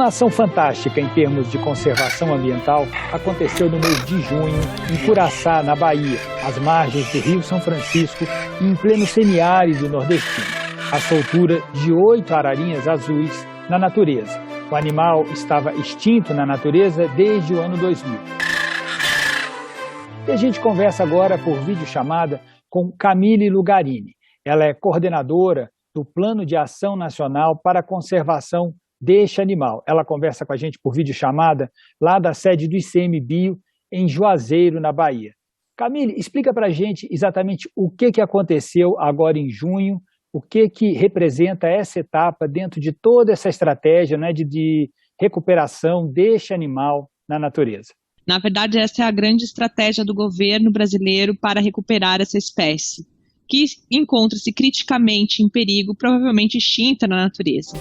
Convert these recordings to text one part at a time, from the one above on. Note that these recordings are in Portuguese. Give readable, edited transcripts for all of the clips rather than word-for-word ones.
Uma ação fantástica em termos de conservação ambiental aconteceu no mês de junho, em Curaçá, na Bahia, às margens do Rio São Francisco, em pleno semiárido nordestino. A soltura de 8 ararinhas azuis na natureza. O animal estava extinto na natureza desde o ano 2000. E a gente conversa agora por videochamada com Camille Lugarini. Ela é coordenadora do Plano de Ação Nacional para a Conservação deste animal. Ela conversa com a gente por videochamada lá da sede do ICMBio, em Juazeiro, na Bahia. Camille, explica para a gente exatamente o que aconteceu agora em junho, o que representa essa etapa dentro de toda essa estratégia, né, de recuperação deste animal na natureza. Na verdade, essa é a grande estratégia do governo brasileiro para recuperar essa espécie, que encontra-se criticamente em perigo, provavelmente extinta na natureza.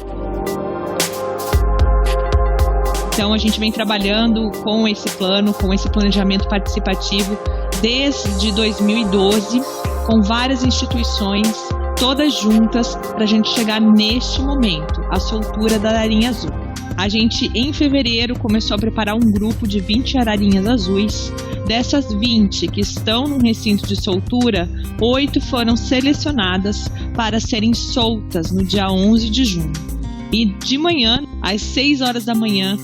Então, a gente vem trabalhando com esse plano, com esse planejamento participativo desde 2012, com várias instituições, todas juntas, para a gente chegar neste momento, a soltura da ararinha azul. A gente, em fevereiro, começou a preparar um grupo de 20 ararinhas azuis. Dessas 20 que estão no recinto de soltura, 8 foram selecionadas para serem soltas no dia 11 de junho. E de manhã, às 6 horas da manhã,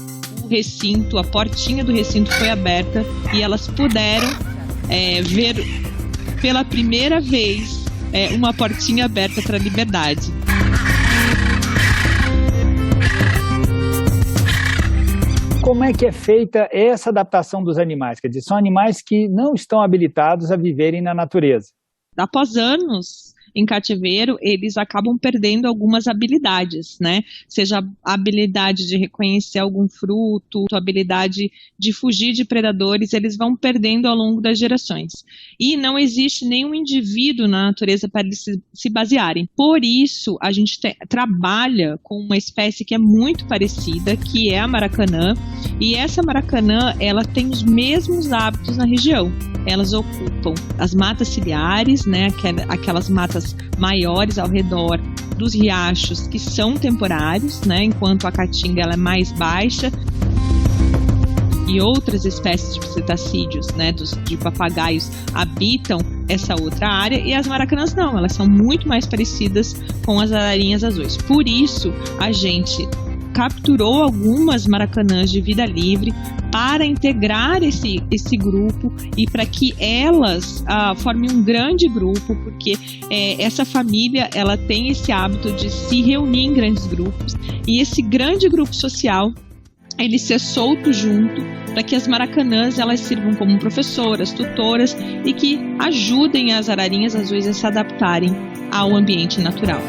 o recinto, a portinha do recinto foi aberta e elas puderam ver pela primeira vez uma portinha aberta para a liberdade. Como é que é feita essa adaptação dos animais? Quer dizer, são animais que não estão habilitados a viverem na natureza. Após anos em cativeiro, eles acabam perdendo algumas habilidades, né? Seja a habilidade de reconhecer algum fruto, a habilidade de fugir de predadores, eles vão perdendo ao longo das gerações. E não existe nenhum indivíduo na natureza para eles se basearem. Por isso, a gente trabalha com uma espécie que é muito parecida, que é a maracanã. E essa maracanã, ela tem os mesmos hábitos na região. Elas ocupam as matas ciliares, né, aquelas matas maiores ao redor dos riachos que são temporários, né, enquanto a caatinga ela é mais baixa. E outras espécies de cetacídeos, né, de papagaios, habitam essa outra área, e as maracanãs não, elas são muito mais parecidas com as ararinhas azuis. Por isso, a gente capturou algumas maracanãs de vida livre para integrar esse grupo e para que elas formem um grande grupo, porque essa família ela tem esse hábito de se reunir em grandes grupos, e esse grande grupo social ele ser solto junto para que as maracanãs elas sirvam como professoras, tutoras e que ajudem as ararinhas azuis a se adaptarem ao ambiente natural.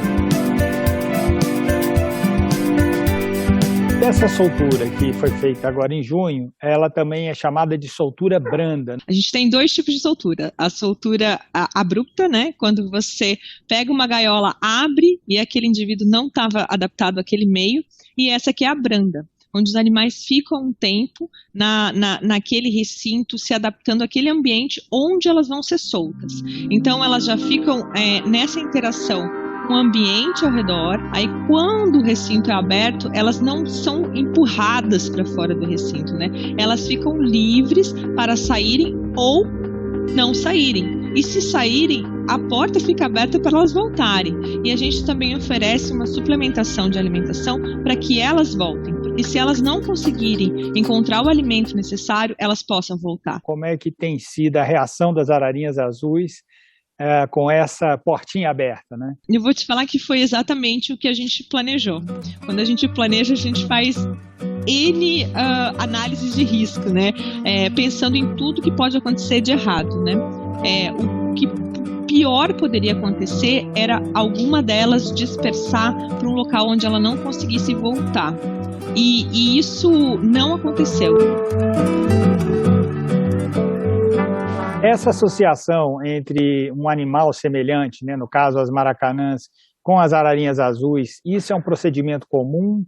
Essa soltura que foi feita agora em junho, ela também é chamada de soltura branda. A gente tem 2 tipos de soltura. A soltura abrupta, né? Quando você pega uma gaiola, abre e aquele indivíduo não estava adaptado àquele meio. E essa aqui é a branda, onde os animais ficam um tempo naquele recinto, se adaptando àquele ambiente onde elas vão ser soltas. Então, elas já ficam nessa interação com o ambiente ao redor. Aí, quando o recinto é aberto, elas não são empurradas para fora do recinto, né? Elas ficam livres para saírem ou não saírem. E se saírem, a porta fica aberta para elas voltarem. E a gente também oferece uma suplementação de alimentação para que elas voltem. E se elas não conseguirem encontrar o alimento necessário, elas possam voltar. Como é que tem sido a reação das ararinhas azuis com essa portinha aberta, né? Eu vou te falar que foi exatamente o que a gente planejou. Quando a gente planeja, a gente faz análises de risco, né? Pensando em tudo que pode acontecer de errado, né? O que pior poderia acontecer era alguma delas dispersar para um local onde ela não conseguisse voltar. E isso não aconteceu. Essa associação entre um animal semelhante, né, no caso as maracanãs, com as ararinhas azuis, isso é um procedimento comum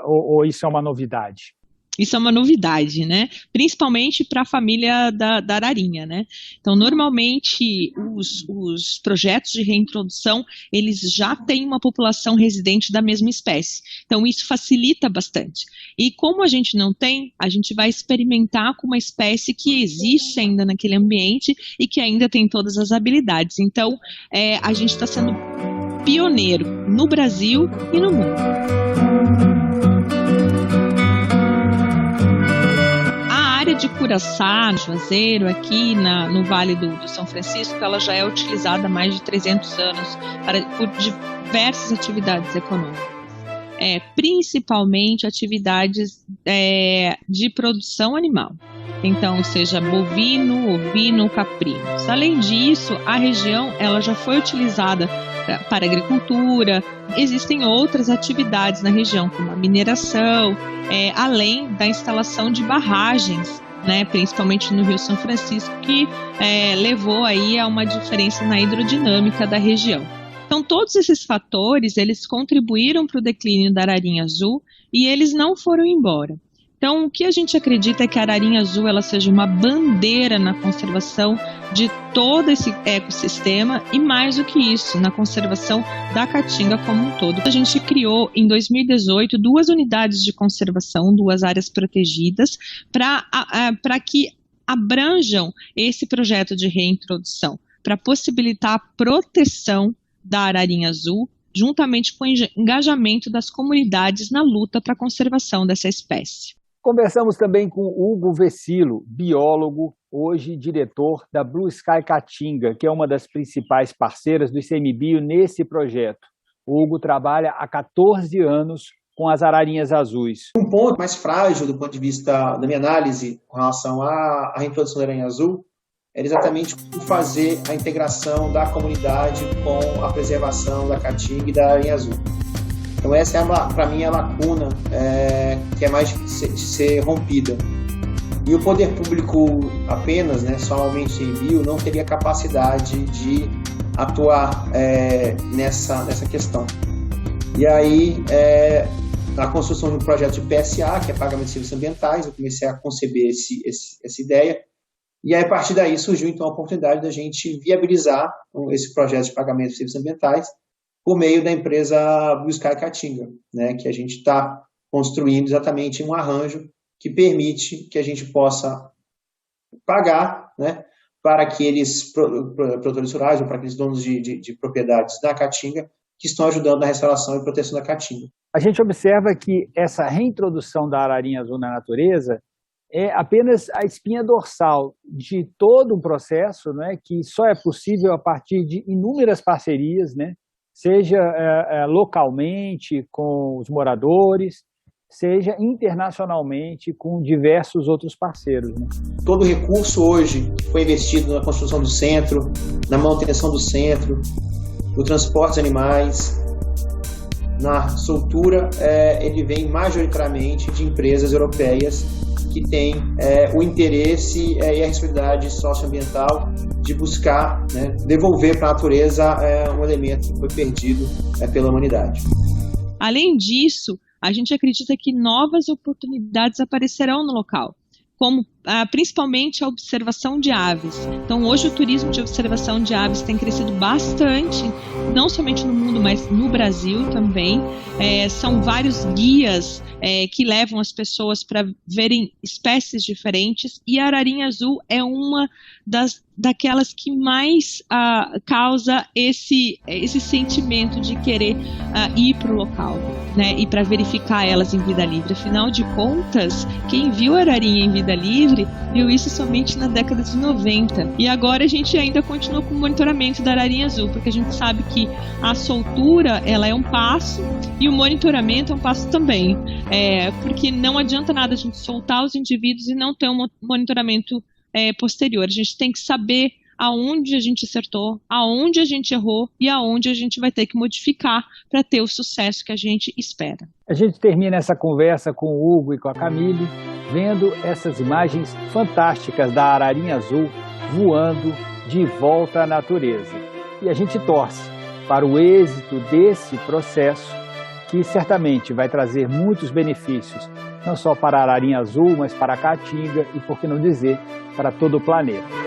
ou isso é uma novidade? Isso é uma novidade, né? Principalmente para a família da ararinha, né? Então, normalmente, os projetos de reintrodução, eles já têm uma população residente da mesma espécie. Então, isso facilita bastante. E como a gente não tem, a gente vai experimentar com uma espécie que existe ainda naquele ambiente e que ainda tem todas as habilidades. Então, a gente está sendo pioneiro no Brasil e no mundo. De Curaçá, no Juazeiro, aqui no Vale do São Francisco, ela já é utilizada há mais de 300 anos por diversas atividades econômicas. Principalmente atividades de produção animal. Então, seja bovino, ovino, caprinos. Além disso, a região ela já foi utilizada para agricultura. Existem outras atividades na região, como a mineração, além da instalação de barragens, né, principalmente no Rio São Francisco, que levou aí a uma diferença na hidrodinâmica da região. Então, todos esses fatores, eles contribuíram para o declínio da ararinha azul e eles não foram embora. Então, o que a gente acredita é que a ararinha azul ela seja uma bandeira na conservação de todo esse ecossistema e, mais do que isso, na conservação da caatinga como um todo. A gente criou, em 2018, 2 unidades de conservação, 2 áreas protegidas, para que abranjam esse projeto de reintrodução, para possibilitar a proteção da ararinha azul, juntamente com o engajamento das comunidades na luta para a conservação dessa espécie. Conversamos também com Hugo Vecilo, biólogo, hoje diretor da Blue Sky Caatinga, que é uma das principais parceiras do ICMBio nesse projeto. O Hugo trabalha há 14 anos com as ararinhas azuis. Um ponto mais frágil do ponto de vista da minha análise com relação à reintrodução da ararinha azul é exatamente fazer a integração da comunidade com a preservação da caatinga e da ararinha azul. Então essa para mim, a lacuna que é mais de ser rompida. E o poder público apenas, somente em bio, não teria capacidade de atuar nessa questão. E aí, a construção de um projeto de PSA, que é Pagamento de Serviços Ambientais, eu comecei a conceber essa ideia. E aí, a partir daí surgiu então a oportunidade da gente viabilizar esse projeto de pagamento de serviços ambientais por meio da empresa Blue Sky Caatinga, que a gente está construindo exatamente um arranjo que permite que a gente possa pagar para aqueles produtores rurais ou para aqueles donos de propriedades da caatinga que estão ajudando na restauração e proteção da caatinga. A gente observa que essa reintrodução da ararinha azul na natureza é apenas a espinha dorsal de todo um processo, que só é possível a partir de inúmeras parcerias, seja localmente com os moradores, seja internacionalmente com diversos outros parceiros. Todo o recurso hoje foi investido na construção do centro, na manutenção do centro, no transporte de animais, na soltura, ele vem majoritariamente de empresas europeias que têm o interesse e a responsabilidade socioambiental de buscar devolver para a natureza um elemento que foi perdido pela humanidade. Além disso, a gente acredita que novas oportunidades aparecerão no local, como principalmente a observação de aves. Então, hoje o turismo de observação de aves tem crescido bastante, não somente no mundo, mas no Brasil também. São vários guias que levam as pessoas para verem espécies diferentes, e a ararinha azul é uma daquelas que mais causa esse sentimento de querer ir para o local, e para verificar elas em vida livre. Afinal de contas, quem viu a ararinha em vida livre viu isso somente na década de 90. E agora a gente ainda continua com o monitoramento da ararinha azul, porque a gente sabe que a soltura ela é um passo e o monitoramento é um passo também. Porque não adianta nada a gente soltar os indivíduos e não ter um monitoramento posterior. A gente tem que saber aonde a gente acertou, aonde a gente errou e aonde a gente vai ter que modificar para ter o sucesso que a gente espera. A gente termina essa conversa com o Hugo e com a Camille, vendo essas imagens fantásticas da ararinha azul voando de volta à natureza. E a gente torce para o êxito desse processo, que certamente vai trazer muitos benefícios, não só para a ararinha azul, mas para a caatinga e, por que não dizer, para todo o planeta.